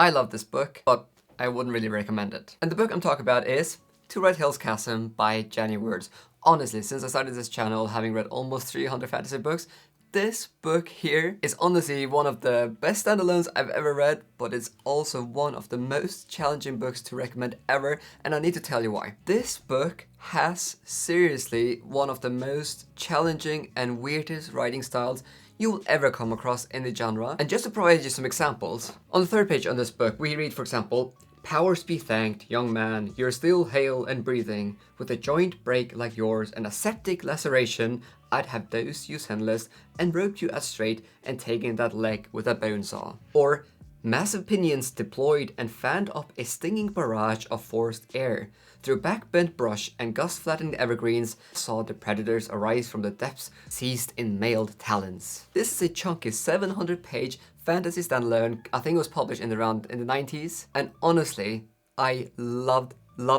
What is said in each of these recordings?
I love this book, but I wouldn't really recommend it. And the book I'm talking about is To Red Hills Chasm by Janny Wurts. Honestly, since I started this channel, having read almost 300 fantasy books, this book here is honestly one of the best standalones I've ever read, but it's also one of the most challenging books to recommend ever, and I need to tell you why. This book has seriously one of the most challenging and weirdest writing styles you will ever come across in the genre. And just to provide you some examples, on the third page on this book, we read, for example, "Powers be thanked, young man, you're still hale and breathing. With a joint break like yours and a septic laceration, I'd have dosed you senseless and roped you as straight and taken that leg with a bone saw." Or, "Massive pinions deployed and fanned up a stinging barrage of forced air. Through backbent brush and gust-flattened evergreens, saw the predators arise from the depths, seized in mailed talons." This is a chunky 700-page fantasy standalone. I think it was published in the 90s. And honestly, I loved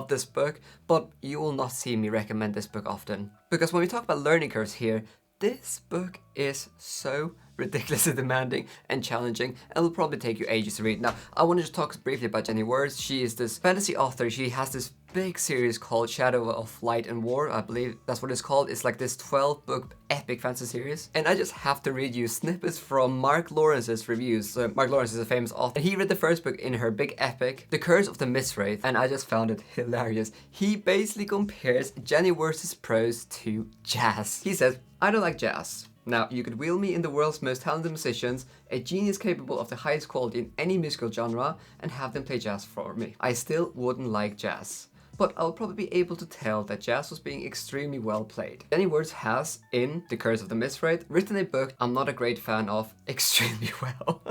this book, but you will not see me recommend this book often. Because when we talk about learning curves here, this book is so ridiculously demanding and challenging, and will probably take you ages to read. Now, I want to just talk briefly about Janny Wurts. She is this fantasy author. She has this big series called Shadow of Light and War. I believe that's what it's called. It's like this 12-book epic fantasy series. And I just have to read you snippets from Mark Lawrence's reviews. So Mark Lawrence is a famous author, and he read the first book in her big epic, The Curse of the Mistwraith, and I just found it hilarious. He basically compares Janny Wurts' prose to jazz. He says, "I don't like jazz. Now, you could wheel me in the world's most talented musicians, a genius capable of the highest quality in any musical genre, and have them play jazz for me. I still wouldn't like jazz. But I'll probably be able to tell that jazz was being extremely well played." Janny Wurts has, in The Curse of the Mistwraith, written a book I'm not a great fan of extremely well.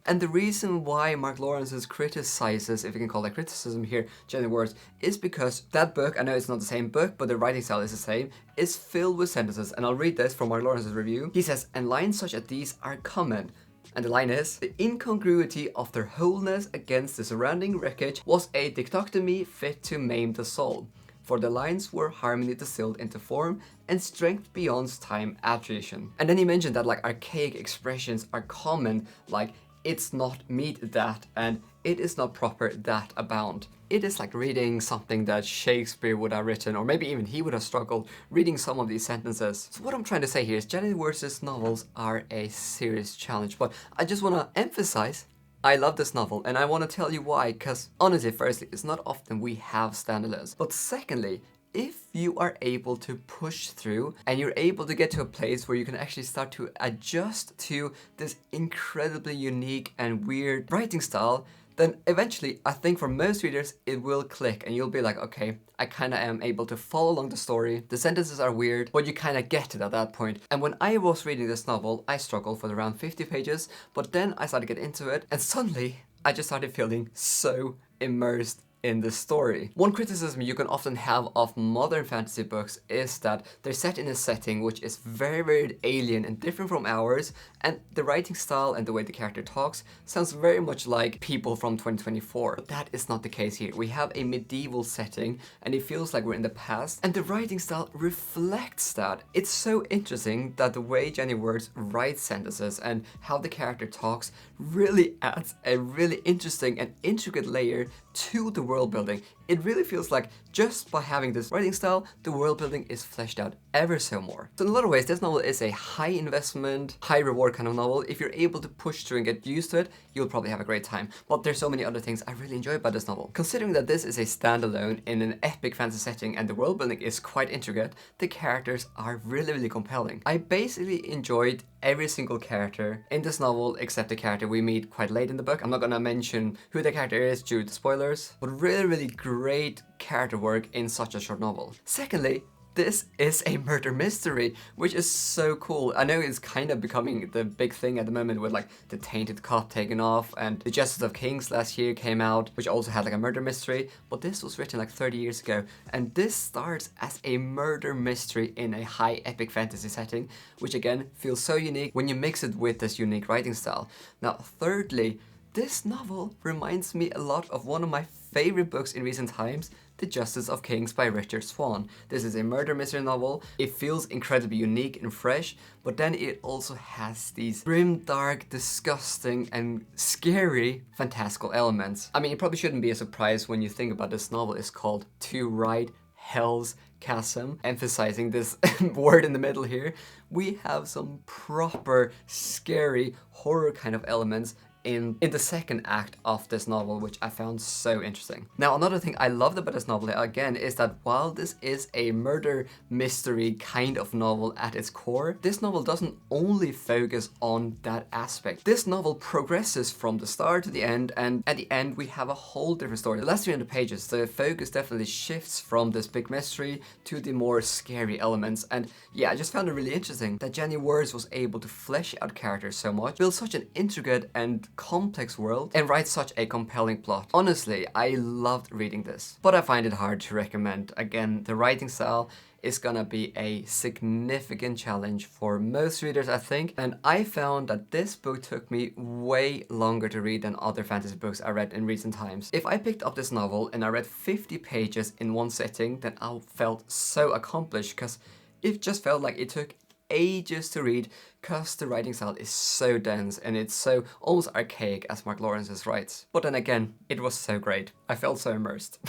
And the reason why Mark Lawrence criticizes, if you can call that criticism here, Janny Wurts, is because that book, I know it's not the same book, but the writing style is the same, is filled with sentences. And I'll read this from Mark Lawrence's review. He says, "And lines such as these are common." And the line is, "The incongruity of their wholeness against the surrounding wreckage was a dichotomy fit to maim the soul. For the lines were harmony distilled into form and strength beyond time attrition." And then he mentioned that like archaic expressions are common, like "it's not meet that" and "it is not proper that abound." It is like reading something that Shakespeare would have written, or maybe even he would have struggled reading some of these sentences. So what I'm trying to say here is Janny Wurts' novels are a serious challenge, but I just want to emphasize I love this novel, and I want to tell you why, because honestly, firstly, it's not often we have standalones, but secondly, if you are able to push through and you're able to get to a place where you can actually start to adjust to this incredibly unique and weird writing style, then eventually, I think for most readers, it will click and you'll be like, okay, I kind of am able to follow along the story. The sentences are weird, but you kind of get it at that point. And when I was reading this novel, I struggled for around 50 pages, but then I started to get into it, and suddenly I just started feeling so immersed in the story. One criticism you can often have of modern fantasy books is that they're set in a setting which is very, very alien and different from ours, and the writing style and the way the character talks sounds very much like people from 2024. But that is not the case here. We have a medieval setting and it feels like we're in the past, and the writing style reflects that. It's so interesting that the way Janny Wurts writes sentences and how the character talks really adds a really interesting and intricate layer to the world building. It really feels like just by having this writing style, the world building is fleshed out ever so more. So in a lot of ways, this novel is a high investment, high reward kind of novel. If you're able to push through and get used to it, you'll probably have a great time. But there's so many other things I really enjoy about this novel. Considering that this is a standalone in an epic fantasy setting and the world building is quite intricate, the characters are really, really compelling. I basically enjoyed every single character in this novel except the character we meet quite late in the book. I'm not gonna mention who the character is due to spoilers, but really, really great character work in such a short novel. Secondly, this is a murder mystery, which is so cool. I know it's kind of becoming the big thing at the moment with like The Tainted Cup taken off, and The Justice of Kings last year came out, which also had like a murder mystery, but this was written like 30 years ago, and this starts as a murder mystery in a high epic fantasy setting, which again feels so unique when you mix it with this unique writing style. Now, thirdly, This novel reminds me a lot of one of my favorite books in recent times, The Justice of Kings by Richard Swan. This is a murder mystery novel. It feels incredibly unique and fresh, but then it also has these grim, dark, disgusting, and scary fantastical elements. I mean, it probably shouldn't be a surprise when you think about this novel is called To Ride Hell's Chasm, emphasizing this word in the middle here. We have some proper scary horror kind of elements in the second act of this novel, which I found so interesting. Now, another thing I loved about this novel, again, is that while this is a murder mystery kind of novel at its core, this novel doesn't only focus on that aspect. This novel progresses from the start to the end, and at the end we have a whole different story. The last 300 pages, the focus definitely shifts from this big mystery to the more scary elements, and yeah, I just found it really interesting that Janny Wurts was able to flesh out characters so much, build such an intricate and complex world, and write such a compelling plot. Honestly, I loved reading this, but I find it hard to recommend. Again, the writing style is gonna be a significant challenge for most readers, I think, and I found that this book took me way longer to read than other fantasy books I read in recent times. If I picked up this novel and I read 50 pages in one sitting, then I felt so accomplished, because it just felt like it took ages to read, because the writing style is so dense and it's so almost archaic, as Mark Lawrence's writes. But then again, it was so great. I felt so immersed.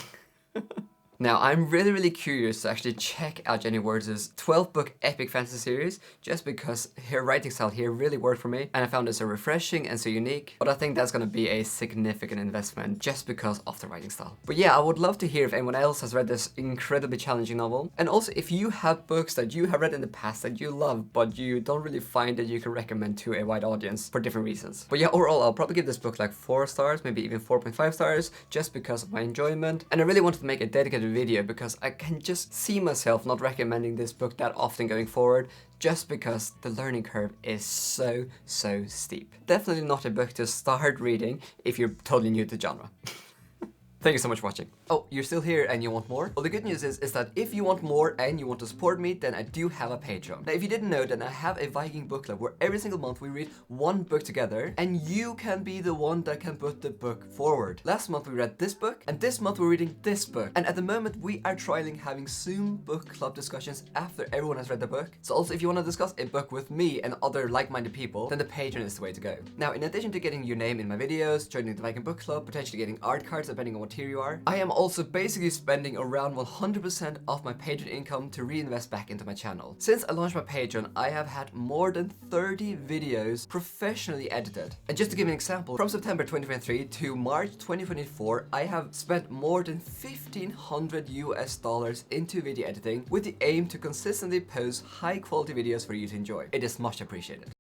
Now, I'm really curious to actually check out Janny Wurts' 12-book epic fantasy series, just because her writing style here really worked for me, and I found it so refreshing and so unique, but I think that's gonna be a significant investment just because of the writing style. But yeah, I would love to hear if anyone else has read this incredibly challenging novel, and also if you have books that you have read in the past that you love, but you don't really find that you can recommend to a wide audience for different reasons. But yeah, overall, I'll probably give this book like 4 stars, maybe even 4.5 stars, just because of my enjoyment, and I really wanted to make a dedicated video because I can just see myself not recommending this book that often going forward, just because the learning curve is so steep. Definitely not a book to start reading if you're totally new to the genre. Thank you so much for watching. Oh, you're still here and you want more? Well, the good news is that if you want more and you want to support me, then I do have a Patreon. Now, if you didn't know, then I have a Viking book club where every single month we read one book together, and you can be the one that can put the book forward. Last month we read this book, and this month we're reading this book. And at the moment we are trialing having Zoom book club discussions after everyone has read the book. So also, if you want to discuss a book with me and other like-minded people, then the Patreon is the way to go. Now, in addition to getting your name in my videos, joining the Viking book club, potentially getting art cards depending on what tier you are, I am also basically spending around 100% of my Patreon income to reinvest back into my channel. Since I launched my Patreon, I have had more than 30 videos professionally edited. And just to give an example, from September 2023 to March 2024, I have spent more than $1,500 into video editing with the aim to consistently post high quality videos for you to enjoy. It is much appreciated.